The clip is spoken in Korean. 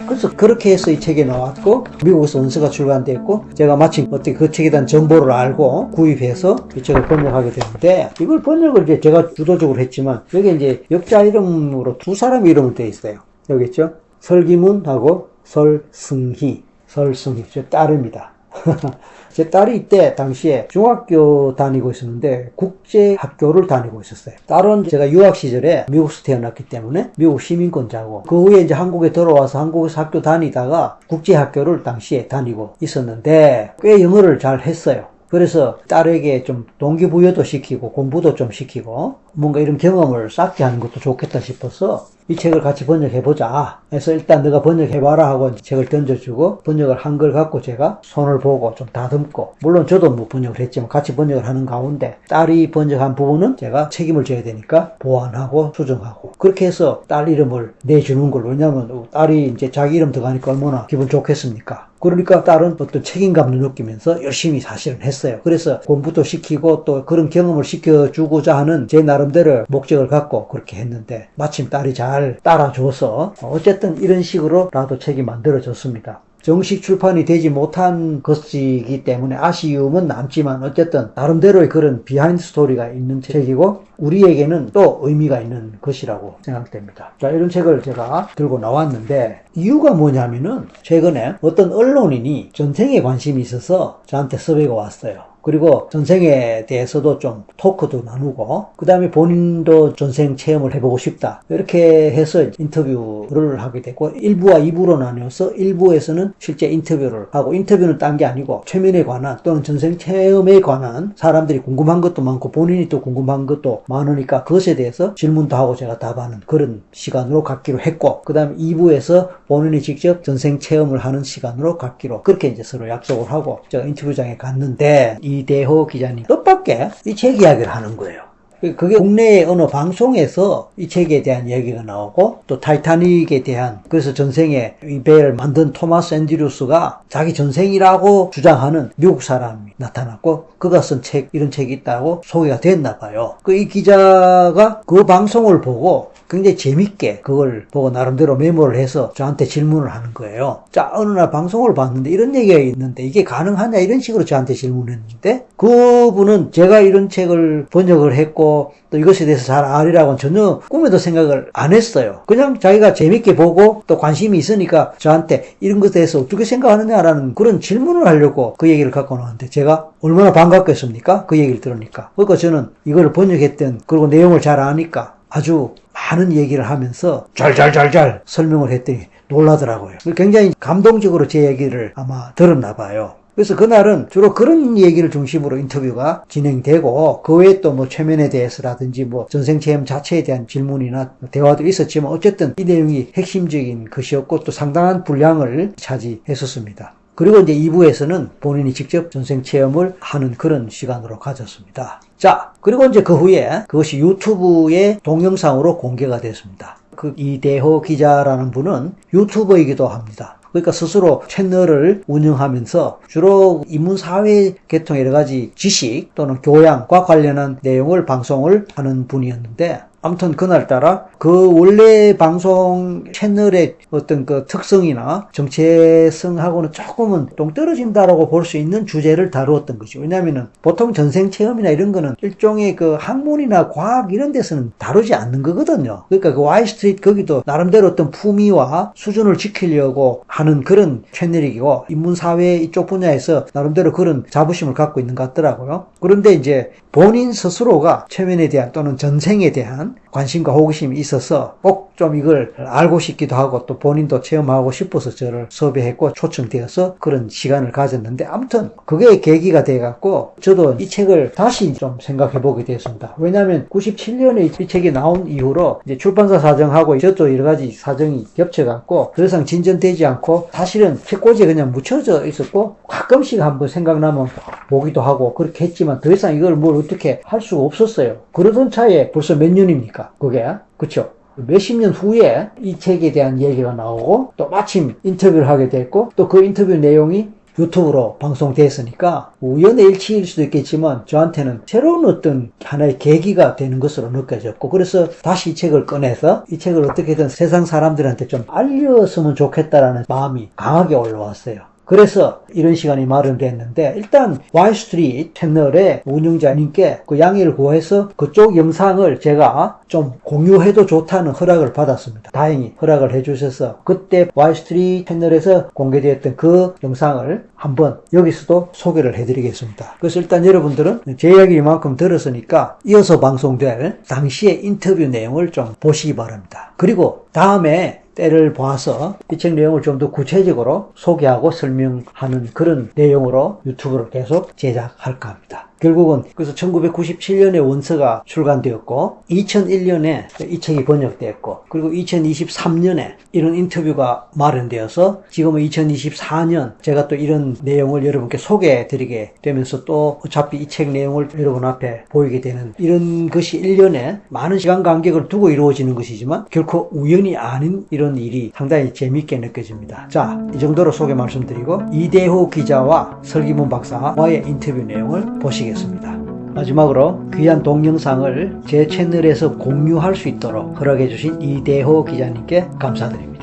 그래서 그렇게 해서 이 책이 나왔고 미국에서 원서가 출간됐고 제가 마침 어떻게 그 책에 대한 정보를 알고 구입해서 이 책을 번역하게 됐는데 이걸 번역을 이제 제가 주도적으로 했지만 여기 이제 역자 이름으로 두 사람 이름을 떼어 있어요. 여기 있죠? 설기문하고 설승희, 제 딸입니다. 제 딸이 이때 당시에 중학교 다니고 있었는데 국제학교를 다니고 있었어요. 딸은 제가 유학 시절에 미국에서 태어났기 때문에 미국 시민권자고 그 후에 이제 한국에 들어와서 한국에서 학교 다니다가 국제학교를 당시에 다니고 있었는데 꽤 영어를 잘 했어요. 그래서 딸에게 좀 동기부여도 시키고 공부도 좀 시키고 뭔가 이런 경험을 쌓게 하는 것도 좋겠다 싶어서 이 책을 같이 번역해보자 해서 일단 너가 번역해봐라 하고 책을 던져주고 번역을 한 걸 갖고 제가 손을 보고 좀 다듬고 물론 저도 뭐 번역을 했지만 같이 번역을 하는 가운데 딸이 번역한 부분은 제가 책임을 져야 되니까 보완하고 수정하고 그렇게 해서 딸 이름을 내주는 걸로 왜냐하면 딸이 이제 자기 이름 들어가니까 얼마나 기분 좋겠습니까. 그러니까 딸은 어떤 책임감을 느끼면서 열심히 사실은 했어요. 그래서 공부도 시키고 또 그런 경험을 시켜주고자 하는 제 나름대로 목적을 갖고 그렇게 했는데 마침 딸이 잘 따라줘서 어쨌든 이런 식으로라도 책이 만들어졌습니다. 정식 출판이 되지 못한 것이기 때문에 아쉬움은 남지만 어쨌든 나름대로의 그런 비하인드 스토리가 있는 책이고 우리에게는 또 의미가 있는 것이라고 생각됩니다. 자, 이런 책을 제가 들고 나왔는데 이유가 뭐냐면은 최근에 어떤 언론인이 전생에 관심이 있어서 저한테 섭외가 왔어요. 그리고 전생에 대해서도 좀 토크도 나누고 그 다음에 본인도 전생 체험을 해보고 싶다 이렇게 해서 인터뷰를 하게 됐고 1부와 2부로 나뉘어서 1부에서는 실제 인터뷰를 하고 인터뷰는 딴 게 아니고 최면에 관한 또는 전생 체험에 관한 사람들이 궁금한 것도 많고 본인이 또 궁금한 것도 많으니까 그것에 대해서 질문도 하고 제가 답하는 그런 시간으로 갖기로 했고 그 다음에 2부에서 본인이 직접 전생 체험을 하는 시간으로 갖기로 그렇게 이제 서로 약속을 하고 제가 인터뷰장에 갔는데 이대호 기자님 뜻밖의 이 책 이야기를 하는 거예요. 그게 국내의 어느 방송에서 이 책에 대한 얘기가 나오고 또 타이타닉에 대한 그래서 전생에 이 배를 만든 토마스 앤드류스가 자기 전생이라고 주장하는 미국 사람이 나타났고 그가 쓴 책 이런 책이 있다고 소개가 됐나 봐요. 이 기자가 그 방송을 보고 굉장히 재밌게 그걸 보고 나름대로 메모를 해서 저한테 질문을 하는 거예요. 자, 어느 날 방송을 봤는데 이런 얘기가 있는데 이게 가능하냐 이런 식으로 저한테 질문했는데 그분은 제가 이런 책을 번역을 했고 또 이것에 대해서 잘 알리라고는 전혀 꿈에도 생각을 안 했어요. 그냥 자기가 재밌게 보고 또 관심이 있으니까 저한테 이런 것에 대해서 어떻게 생각하느냐라는 그런 질문을 하려고 그 얘기를 갖고 나왔는데 제가 얼마나 반갑겠습니까? 그 얘기를 들으니까. 그러니까 저는 이걸 번역했던 그리고 내용을 잘 아니까 아주 많은 얘기를 하면서 잘 설명을 했더니 놀라더라고요. 굉장히 감동적으로 제 얘기를 아마 들었나 봐요. 그래서 그날은 주로 그런 얘기를 중심으로 인터뷰가 진행되고 그 외에 또 뭐 최면에 대해서라든지 뭐 전생체험 자체에 대한 질문이나 대화도 있었지만 어쨌든 이 내용이 핵심적인 것이었고 또 상당한 분량을 차지했었습니다. 그리고 이제 2부에서는 본인이 직접 전생체험을 하는 그런 시간으로 가졌습니다. 자, 그리고 이제 그 후에 그것이 유튜브의 동영상으로 공개가 됐습니다. 그 이대호 기자라는 분은 유튜버이기도 합니다. 그러니까 스스로 채널을 운영하면서 주로 인문사회 계통 여러 가지 지식 또는 교양과 관련한 내용을 방송을 하는 분이었는데 아무튼 그날따라 그 원래 방송 채널의 어떤 그 특성이나 정체성하고는 조금은 동떨어진다라고 볼 수 있는 주제를 다루었던 거죠. 왜냐하면은 보통 전생 체험이나 이런 거는 일종의 그 학문이나 과학 이런 데서는 다루지 않는 거거든요. 그러니까 그 와이스트리트 거기도 나름대로 어떤 품위와 수준을 지키려고 하는 그런 채널이고 인문사회 이쪽 분야에서 나름대로 그런 자부심을 갖고 있는 것 같더라고요. 그런데 이제 본인 스스로가 체면에 대한 또는 전생에 대한 관심과 호기심이 있어서 꼭 좀 이걸 알고 싶기도 하고 또 본인도 체험하고 싶어서 저를 섭외했고 초청되어서 그런 시간을 가졌는데 아무튼 그게 계기가 돼갖고 저도 이 책을 다시 좀 생각해보게 되었습니다. 왜냐하면 97년에 이 책이 나온 이후로 이제 출판사 사정하고 저도 여러 가지 사정이 겹쳐갖고 더 이상 진전되지 않고 사실은 책꽂이에 그냥 묻혀져 있었고 가끔씩 한번 생각나면 보기도 하고 그렇게 했지만 더 이상 이걸 뭘 어떻게 할 수가 없었어요. 그러던 차에 벌써 몇 년입니까? 그게? 그쵸? 몇십 년 후에 이 책에 대한 얘기가 나오고 또 마침 인터뷰를 하게 됐고 또 그 인터뷰 내용이 유튜브로 방송됐으니까 우연의 일치일 수도 있겠지만 저한테는 새로운 어떤 하나의 계기가 되는 것으로 느껴졌고, 그래서 다시 이 책을 꺼내서 이 책을 어떻게든 세상 사람들한테 좀 알렸으면 좋겠다라는 마음이 강하게 올라왔어요. 그래서 이런 시간이 마련됐는데, 일단 와이스트리트 채널의 운영자님께 그 양해를 구해서 그쪽 영상을 제가 좀 공유해도 좋다는 허락을 받았습니다. 다행히 허락을 해주셔서 그때 와이스트리트 채널에서 공개되었던 그 영상을 한번 여기서도 소개를 해드리겠습니다. 그래서 일단 여러분들은 제 이야기 이만큼 들었으니까 이어서 방송될 당시의 인터뷰 내용을 좀 보시기 바랍니다. 그리고 다음에 때를 봐서 이 책 내용을 좀 더 구체적으로 소개하고 설명하는 그런 내용으로 유튜브를 계속 제작할까 합니다. 결국은 그래서 1997년에 원서가 출간되었고 2001년에 이 책이 번역되었고, 그리고 2023년에 이런 인터뷰가 마련되어서 지금은 2024년 제가 또 이런 내용을 여러분께 소개해 드리게 되면서, 또 어차피 이 책 내용을 여러분 앞에 보이게 되는 이런 것이 1년에 많은 시간 간격을 두고 이루어지는 것이지만 결코 우연이 아닌 이런 일이 상당히 재미있게 느껴집니다. 자, 이 정도로 소개 말씀드리고 이대호 기자와 설기문 박사와의 인터뷰 내용을 보시겠습니다. 마지막으로 귀한 동영상을 제 채널에서 공유할 수 있도록 허락해 주신 이대호 기자님께 감사드립니다.